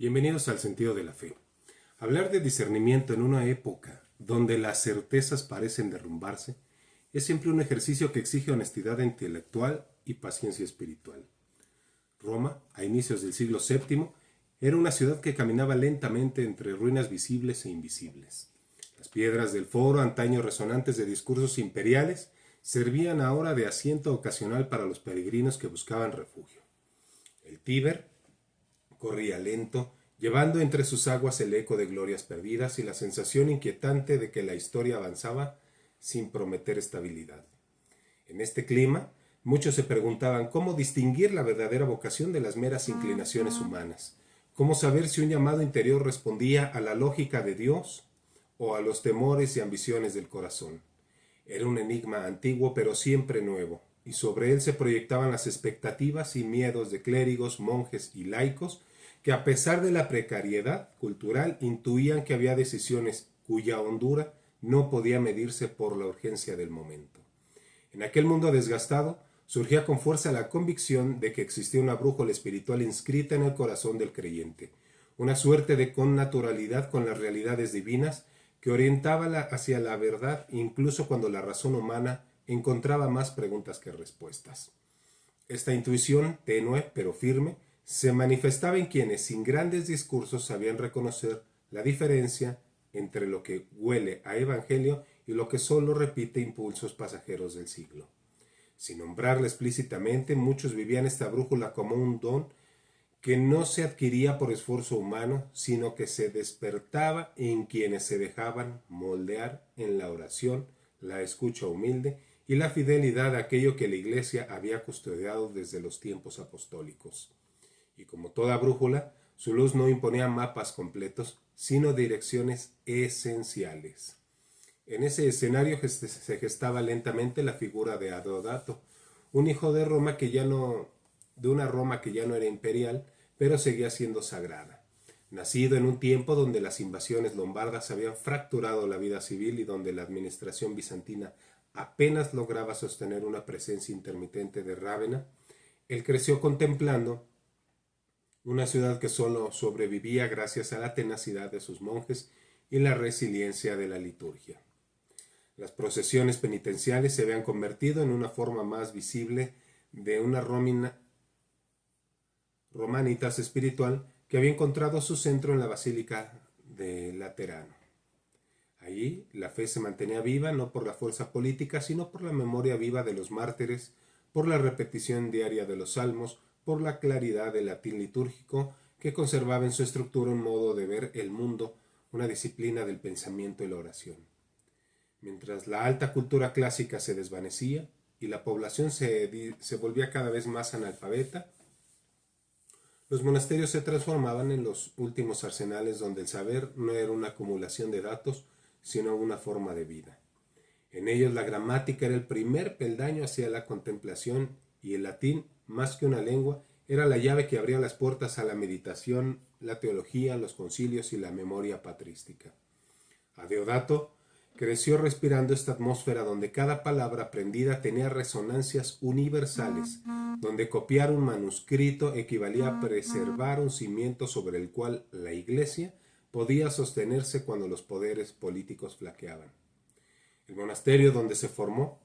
Bienvenidos al Sentido de la Fe. Hablar de discernimiento en una época donde las certezas parecen derrumbarse es siempre un ejercicio que exige honestidad intelectual y paciencia espiritual. Roma, a inicios del siglo VII, era una ciudad que caminaba lentamente entre ruinas visibles e invisibles. Las piedras del foro, antaño resonantes de discursos imperiales, servían ahora de asiento ocasional para los peregrinos que buscaban refugio. El Tíber corría lento, llevando entre sus aguas el eco de glorias perdidas y la sensación inquietante de que la historia avanzaba sin prometer estabilidad. En este clima, muchos se preguntaban cómo distinguir la verdadera vocación de las meras inclinaciones humanas, cómo saber si un llamado interior respondía a la lógica de Dios o a los temores y ambiciones del corazón. Era un enigma antiguo pero siempre nuevo, y sobre él se proyectaban las expectativas y miedos de clérigos, monjes y laicos que a pesar de la precariedad cultural intuían que había decisiones cuya hondura no podía medirse por la urgencia del momento. En aquel mundo desgastado surgía con fuerza la convicción de que existía una brújula espiritual inscrita en el corazón del creyente, una suerte de connaturalidad con las realidades divinas que orientaba hacia la verdad incluso cuando la razón humana encontraba más preguntas que respuestas. Esta intuición, tenue pero firme, se manifestaba en quienes sin grandes discursos sabían reconocer la diferencia entre lo que huele a evangelio y lo que solo repite impulsos pasajeros del siglo. Sin nombrarla explícitamente, muchos vivían esta brújula como un don que no se adquiría por esfuerzo humano, sino que se despertaba en quienes se dejaban moldear en la oración, la escucha humilde y la fidelidad a aquello que la Iglesia había custodiado desde los tiempos apostólicos. Y como toda brújula, su luz no imponía mapas completos, sino direcciones esenciales. En ese escenario se gestaba lentamente la figura de Adeodato, un hijo de Roma de una Roma que ya no era imperial, pero seguía siendo sagrada. Nacido en un tiempo donde las invasiones lombardas habían fracturado la vida civil y donde la administración bizantina apenas lograba sostener una presencia intermitente de Rávena, él creció contemplando una ciudad que solo sobrevivía gracias a la tenacidad de sus monjes y la resiliencia de la liturgia. Las procesiones penitenciales se habían convertido en una forma más visible de una romanitas espiritual que había encontrado su centro en la Basílica de Laterano. Allí la fe se mantenía viva no por la fuerza política, sino por la memoria viva de los mártires, por la repetición diaria de los salmos, por la claridad del latín litúrgico que conservaba en su estructura un modo de ver el mundo, una disciplina del pensamiento y la oración. Mientras la alta cultura clásica se desvanecía y la población se volvía cada vez más analfabeta, los monasterios se transformaban en los últimos arsenales donde el saber no era una acumulación de datos, sino una forma de vida. En ellos la gramática era el primer peldaño hacia la contemplación y el latín, más que una lengua, era la llave que abría las puertas a la meditación, la teología, los concilios y la memoria patrística. Adeodato creció respirando esta atmósfera donde cada palabra aprendida tenía resonancias universales, donde copiar un manuscrito equivalía a preservar un cimiento sobre el cual la Iglesia podía sostenerse cuando los poderes políticos flaqueaban. El monasterio donde se formó,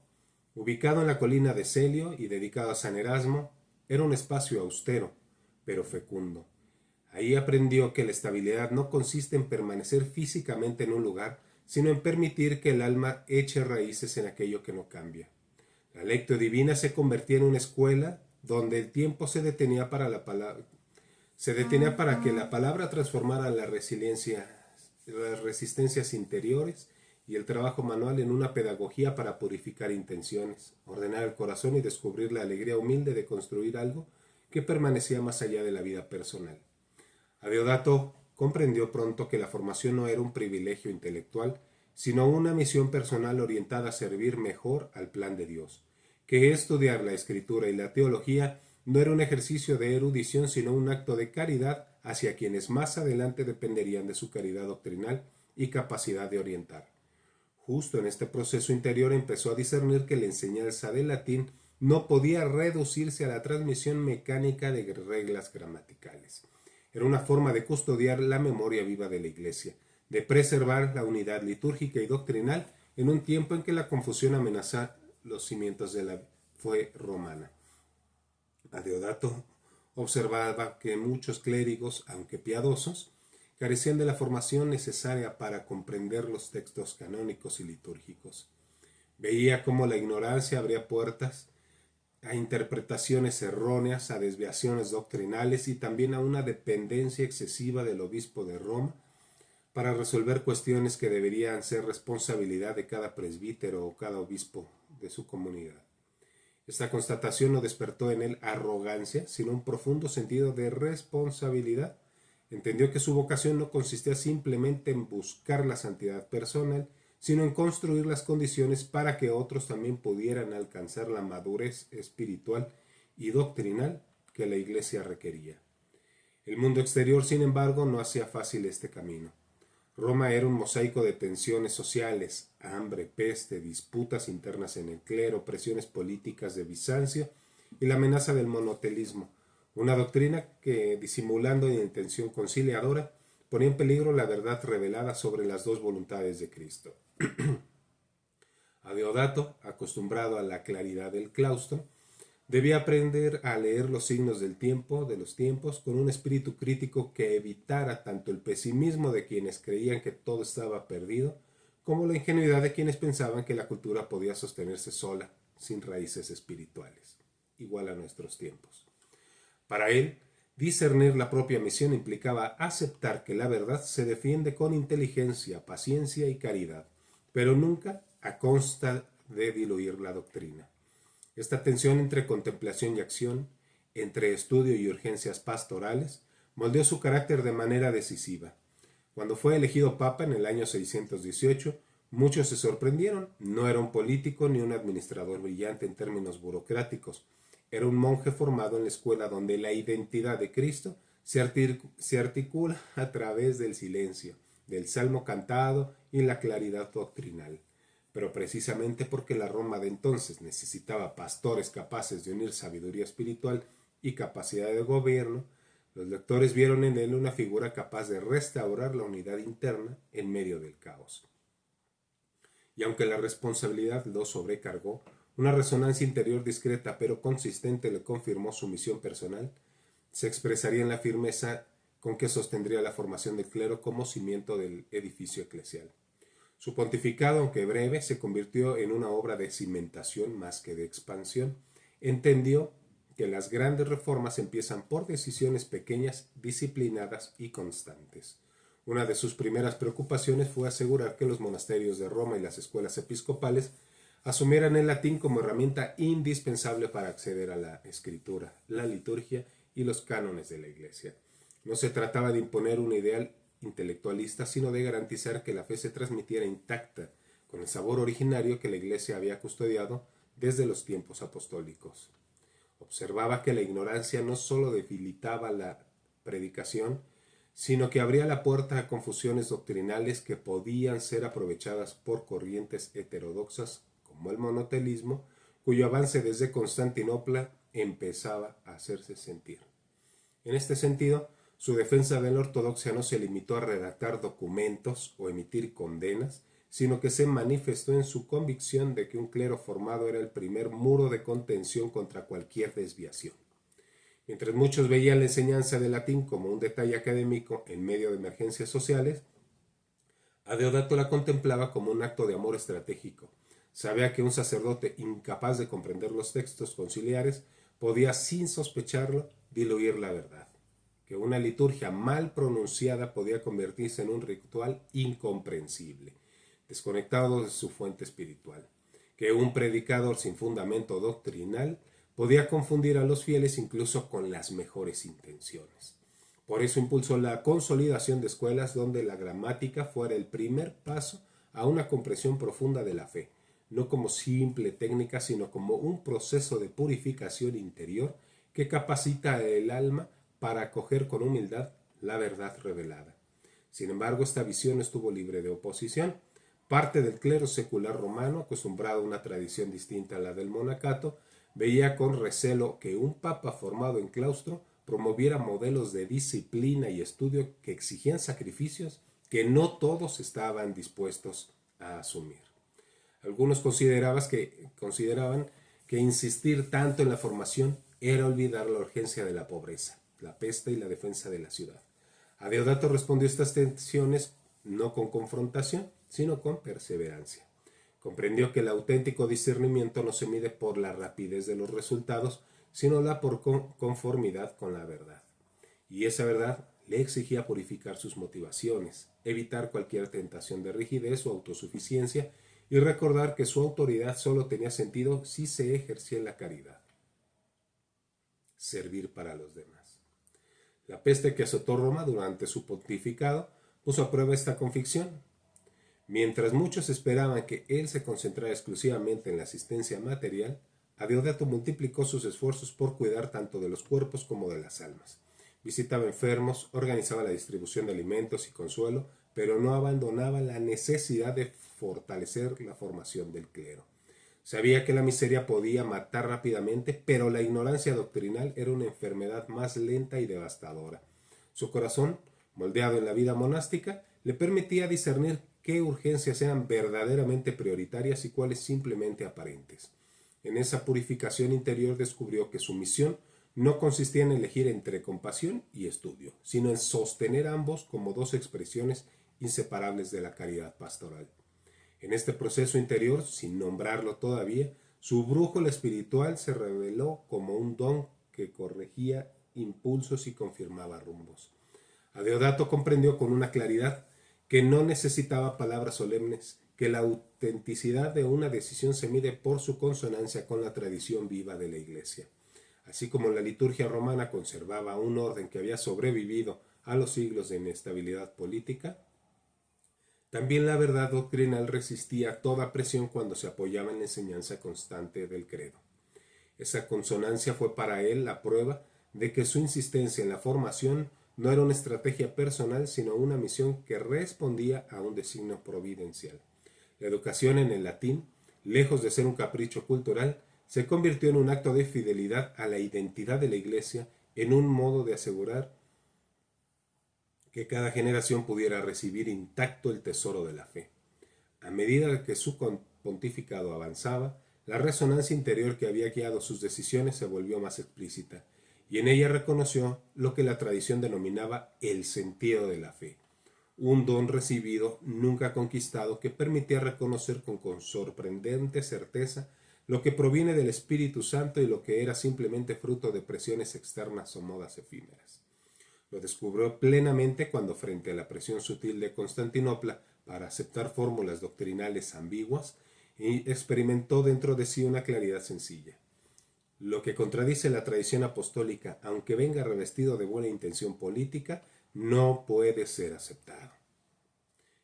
ubicado en la colina de Celio y dedicado a San Erasmo, era un espacio austero, pero fecundo. Ahí aprendió que la estabilidad no consiste en permanecer físicamente en un lugar, sino en permitir que el alma eche raíces en aquello que no cambia. La lectio divina se convertía en una escuela donde el tiempo se detenía para que la palabra transformara las resistencias interiores y el trabajo manual en una pedagogía para purificar intenciones, ordenar el corazón y descubrir la alegría humilde de construir algo que permanecía más allá de la vida personal. Adeodato comprendió pronto que la formación no era un privilegio intelectual, sino una misión personal orientada a servir mejor al plan de Dios, que estudiar la escritura y la teología no era un ejercicio de erudición, sino un acto de caridad hacia quienes más adelante dependerían de su caridad doctrinal y capacidad de orientar. Justo en este proceso interior empezó a discernir que la enseñanza del latín no podía reducirse a la transmisión mecánica de reglas gramaticales. Era una forma de custodiar la memoria viva de la Iglesia, de preservar la unidad litúrgica y doctrinal en un tiempo en que la confusión amenaza los cimientos de la fe romana. A Deodato observaba que muchos clérigos, aunque piadosos, carecían de la formación necesaria para comprender los textos canónicos y litúrgicos. Veía cómo la ignorancia abría puertas a interpretaciones erróneas, a desviaciones doctrinales y también a una dependencia excesiva del obispo de Roma para resolver cuestiones que deberían ser responsabilidad de cada presbítero o cada obispo de su comunidad. Esta constatación no despertó en él arrogancia, sino un profundo sentido de responsabilidad. Entendió que su vocación no consistía simplemente en buscar la santidad personal, sino en construir las condiciones para que otros también pudieran alcanzar la madurez espiritual y doctrinal que la Iglesia requería. El mundo exterior, sin embargo, no hacía fácil este camino. Roma era un mosaico de tensiones sociales, hambre, peste, disputas internas en el clero, presiones políticas de Bizancio y la amenaza del monotelismo, una doctrina que, disimulando en intención conciliadora, ponía en peligro la verdad revelada sobre las dos voluntades de Cristo. A Deodato, acostumbrado a la claridad del claustro, debía aprender a leer los signos del tiempo, de los tiempos, con un espíritu crítico que evitara tanto el pesimismo de quienes creían que todo estaba perdido, como la ingenuidad de quienes pensaban que la cultura podía sostenerse sola, sin raíces espirituales, igual a nuestros tiempos. Para él, discernir la propia misión implicaba aceptar que la verdad se defiende con inteligencia, paciencia y caridad, pero nunca a costa de diluir la doctrina. Esta tensión entre contemplación y acción, entre estudio y urgencias pastorales, moldeó su carácter de manera decisiva. Cuando fue elegido papa en el año 618, muchos se sorprendieron. No era un político ni un administrador brillante en términos burocráticos. Era un monje formado en la escuela donde la identidad de Cristo se articula a través del silencio, del salmo cantado y la claridad doctrinal. Pero precisamente porque la Roma de entonces necesitaba pastores capaces de unir sabiduría espiritual y capacidad de gobierno, los lectores vieron en él una figura capaz de restaurar la unidad interna en medio del caos. Y aunque la responsabilidad lo sobrecargó, una resonancia interior discreta pero consistente le confirmó su misión personal, se expresaría en la firmeza con que sostendría la formación del clero como cimiento del edificio eclesial. Su pontificado, aunque breve, se convirtió en una obra de cimentación más que de expansión. Entendió que las grandes reformas empiezan por decisiones pequeñas, disciplinadas y constantes. Una de sus primeras preocupaciones fue asegurar que los monasterios de Roma y las escuelas episcopales asumieran el latín como herramienta indispensable para acceder a la escritura, la liturgia y los cánones de la Iglesia. No se trataba de imponer un ideal intelectualista, sino de garantizar que la fe se transmitiera intacta, con el sabor originario que la Iglesia había custodiado desde los tiempos apostólicos. Observaba que la ignorancia no sólo debilitaba la predicación, sino que abría la puerta a confusiones doctrinales que podían ser aprovechadas por corrientes heterodoxas como el monotelismo, cuyo avance desde Constantinopla empezaba a hacerse sentir. En este sentido, su defensa de la ortodoxia no se limitó a redactar documentos o emitir condenas, sino que se manifestó en su convicción de que un clero formado era el primer muro de contención contra cualquier desviación. Mientras muchos veían la enseñanza del latín como un detalle académico en medio de emergencias sociales, a Deodato la contemplaba como un acto de amor estratégico. Sabía que un sacerdote incapaz de comprender los textos conciliares podía, sin sospecharlo, diluir la verdad, que una liturgia mal pronunciada podía convertirse en un ritual incomprensible, desconectado de su fuente espiritual, que un predicador sin fundamento doctrinal podía confundir a los fieles incluso con las mejores intenciones. Por eso impulsó la consolidación de escuelas donde la gramática fuera el primer paso a una comprensión profunda de la fe, no como simple técnica, sino como un proceso de purificación interior que capacita el alma para acoger con humildad la verdad revelada. Sin embargo, esta visión no estuvo libre de oposición. Parte del clero secular romano, acostumbrado a una tradición distinta a la del monacato, veía con recelo que un papa formado en claustro promoviera modelos de disciplina y estudio que exigían sacrificios que no todos estaban dispuestos a asumir. Algunos consideraban que insistir tanto en la formación era olvidar la urgencia de la pobreza, la peste y la defensa de la ciudad. Adeodato respondió a estas tensiones no con confrontación, sino con perseverancia. Comprendió que el auténtico discernimiento no se mide por la rapidez de los resultados, sino por conformidad con la verdad. Y esa verdad le exigía purificar sus motivaciones, evitar cualquier tentación de rigidez o autosuficiencia y recordar que su autoridad solo tenía sentido si se ejercía en la caridad. Servir para los demás. La peste que azotó Roma durante su pontificado puso a prueba esta convicción. Mientras muchos esperaban que él se concentrara exclusivamente en la asistencia material, Adeodato multiplicó sus esfuerzos por cuidar tanto de los cuerpos como de las almas. Visitaba enfermos, organizaba la distribución de alimentos y consuelo, pero no abandonaba la necesidad de fortalecer la formación del clero. Sabía que la miseria podía matar rápidamente, pero la ignorancia doctrinal era una enfermedad más lenta y devastadora. Su corazón, moldeado en la vida monástica, le permitía discernir qué urgencias eran verdaderamente prioritarias y cuáles simplemente aparentes. En esa purificación interior descubrió que su misión no consistía en elegir entre compasión y estudio, sino en sostener ambos como dos expresiones inseparables de la caridad pastoral. En este proceso interior, sin nombrarlo todavía, su brújula espiritual se reveló como un don que corregía impulsos y confirmaba rumbos. Adeodato comprendió con una claridad que no necesitaba palabras solemnes, que la autenticidad de una decisión se mide por su consonancia con la tradición viva de la Iglesia. Así como la liturgia romana conservaba un orden que había sobrevivido a los siglos de inestabilidad política, también la verdad doctrinal resistía toda presión cuando se apoyaba en la enseñanza constante del credo. Esa consonancia fue para él la prueba de que su insistencia en la formación no era una estrategia personal, sino una misión que respondía a un designio providencial. La educación en el latín, lejos de ser un capricho cultural, se convirtió en un acto de fidelidad a la identidad de la Iglesia, en un modo de asegurar que cada generación pudiera recibir intacto el tesoro de la fe. A medida que su pontificado avanzaba, la resonancia interior que había guiado sus decisiones se volvió más explícita, y en ella reconoció lo que la tradición denominaba el sentido de la fe, un don recibido, nunca conquistado, que permitía reconocer con sorprendente certeza lo que proviene del Espíritu Santo y lo que era simplemente fruto de presiones externas o modas efímeras. Lo descubrió plenamente cuando, frente a la presión sutil de Constantinopla para aceptar fórmulas doctrinales ambiguas, experimentó dentro de sí una claridad sencilla. Lo que contradice la tradición apostólica, aunque venga revestido de buena intención política, no puede ser aceptado.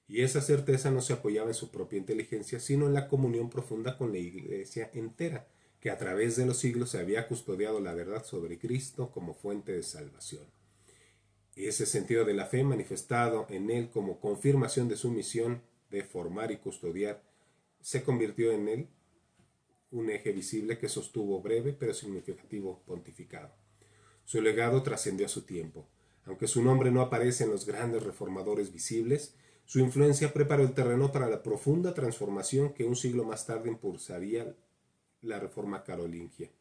Y esa certeza no se apoyaba en su propia inteligencia, sino en la comunión profunda con la Iglesia entera, que a través de los siglos se había custodiado la verdad sobre Cristo como fuente de salvación. Ese sentido de la fe, manifestado en él como confirmación de su misión de formar y custodiar, se convirtió en él un eje visible que sostuvo breve pero significativo pontificado. Su legado trascendió a su tiempo. Aunque su nombre no aparece en los grandes reformadores visibles, su influencia preparó el terreno para la profunda transformación que un siglo más tarde impulsaría la reforma carolingia.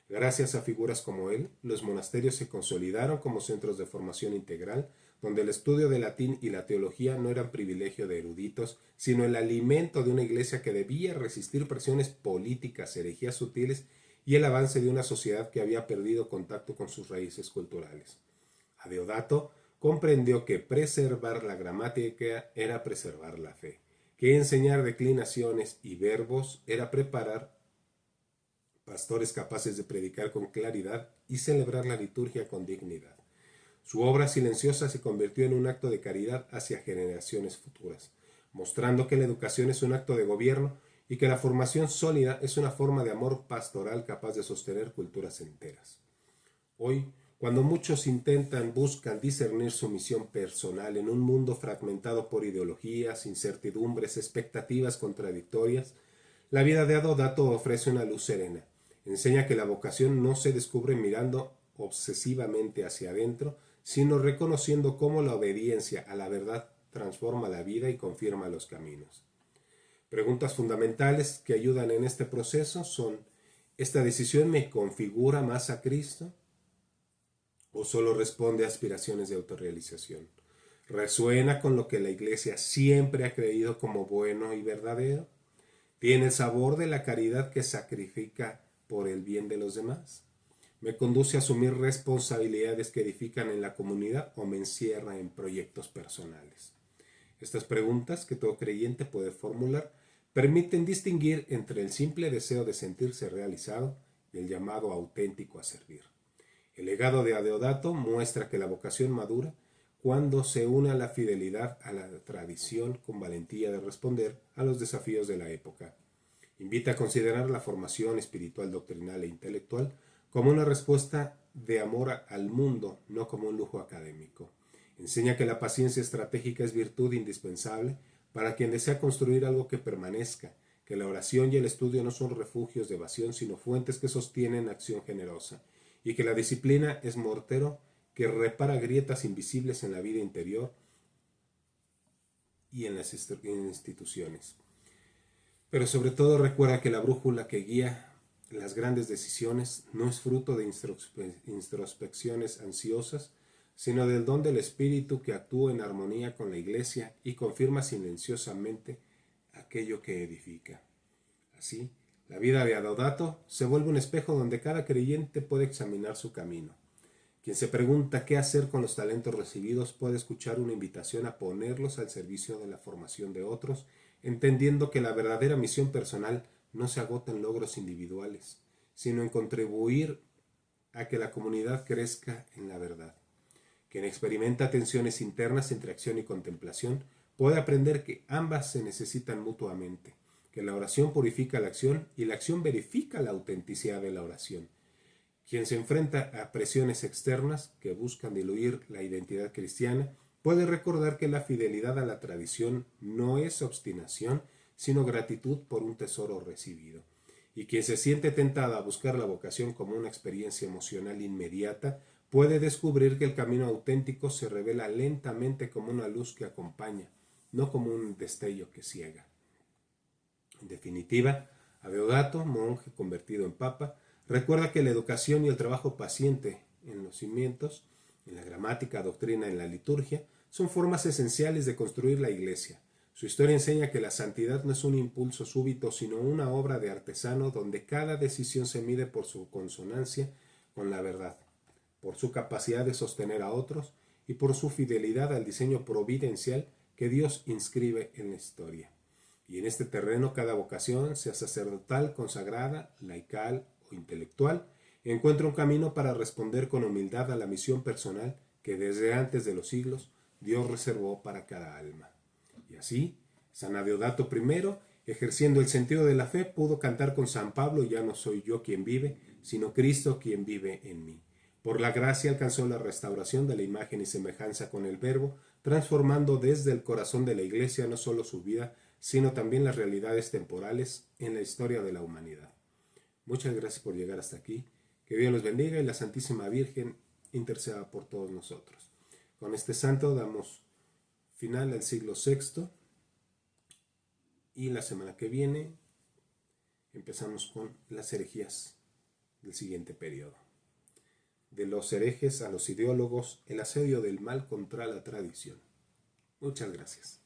Gracias a figuras como él, los monasterios se consolidaron como centros de formación integral, donde el estudio del latín y la teología no eran privilegio de eruditos, sino el alimento de una iglesia que debía resistir presiones políticas, herejías sutiles y el avance de una sociedad que había perdido contacto con sus raíces culturales. Adeodato comprendió que preservar la gramática era preservar la fe, que enseñar declinaciones y verbos era preparar pastores capaces de predicar con claridad y celebrar la liturgia con dignidad. Su obra silenciosa se convirtió en un acto de caridad hacia generaciones futuras, mostrando que la educación es un acto de gobierno y que la formación sólida es una forma de amor pastoral capaz de sostener culturas enteras. Hoy, cuando muchos buscan discernir su misión personal en un mundo fragmentado por ideologías, incertidumbres, expectativas contradictorias, la vida de Adeodato ofrece una luz serena. Enseña que la vocación no se descubre mirando obsesivamente hacia adentro, sino reconociendo cómo la obediencia a la verdad transforma la vida y confirma los caminos. Preguntas fundamentales que ayudan en este proceso son: ¿esta decisión me configura más a Cristo? ¿O solo responde a aspiraciones de autorrealización? ¿Resuena con lo que la Iglesia siempre ha creído como bueno y verdadero? ¿Tiene el sabor de la caridad que sacrifica por el bien de los demás? ¿Me conduce a asumir responsabilidades que edifican en la comunidad o me encierra en proyectos personales? Estas preguntas que todo creyente puede formular permiten distinguir entre el simple deseo de sentirse realizado y el llamado auténtico a servir. El legado de Adeodato muestra que la vocación madura cuando se une a la fidelidad a la tradición con valentía de responder a los desafíos de la época. Invita a considerar la formación espiritual, doctrinal e intelectual como una respuesta de amor al mundo, no como un lujo académico. Enseña que la paciencia estratégica es virtud indispensable para quien desea construir algo que permanezca, que la oración y el estudio no son refugios de evasión, sino fuentes que sostienen acción generosa, y que la disciplina es mortero que repara grietas invisibles en la vida interior y en las instituciones. Pero sobre todo recuerda que la brújula que guía las grandes decisiones no es fruto de introspecciones ansiosas, sino del don del Espíritu que actúa en armonía con la Iglesia y confirma silenciosamente aquello que edifica. Así, la vida de Adeodato se vuelve un espejo donde cada creyente puede examinar su camino. Quien se pregunta qué hacer con los talentos recibidos puede escuchar una invitación a ponerlos al servicio de la formación de otros, entendiendo que la verdadera misión personal no se agota en logros individuales, sino en contribuir a que la comunidad crezca en la verdad. Quien experimenta tensiones internas entre acción y contemplación puede aprender que ambas se necesitan mutuamente, que la oración purifica la acción y la acción verifica la autenticidad de la oración. Quien se enfrenta a presiones externas que buscan diluir la identidad cristiana puede recordar que la fidelidad a la tradición no es obstinación, sino gratitud por un tesoro recibido. Y quien se siente tentado a buscar la vocación como una experiencia emocional inmediata puede descubrir que el camino auténtico se revela lentamente como una luz que acompaña, no como un destello que ciega. En definitiva, Adeodato, monje convertido en papa, recuerda que la educación y el trabajo paciente en los cimientos, en la gramática, doctrina, en la liturgia, son formas esenciales de construir la Iglesia. Su historia enseña que la santidad no es un impulso súbito, sino una obra de artesano donde cada decisión se mide por su consonancia con la verdad, por su capacidad de sostener a otros y por su fidelidad al diseño providencial que Dios inscribe en la historia. Y en este terreno cada vocación, sea sacerdotal, consagrada, laical o intelectual, encuentra un camino para responder con humildad a la misión personal que desde antes de los siglos Dios reservó para cada alma. Y así, San Adeodato I, ejerciendo el sentido de la fe, pudo cantar con San Pablo: ya no soy yo quien vive, sino Cristo quien vive en mí. Por la gracia alcanzó la restauración de la imagen y semejanza con el Verbo, transformando desde el corazón de la Iglesia no solo su vida, sino también las realidades temporales en la historia de la humanidad. Muchas gracias por llegar hasta aquí. Que Dios los bendiga y la Santísima Virgen interceda por todos nosotros. Con este santo damos final al siglo VI y la semana que viene empezamos con las herejías del siguiente periodo. De los herejes a los ideólogos, el asedio del mal contra la tradición. Muchas gracias.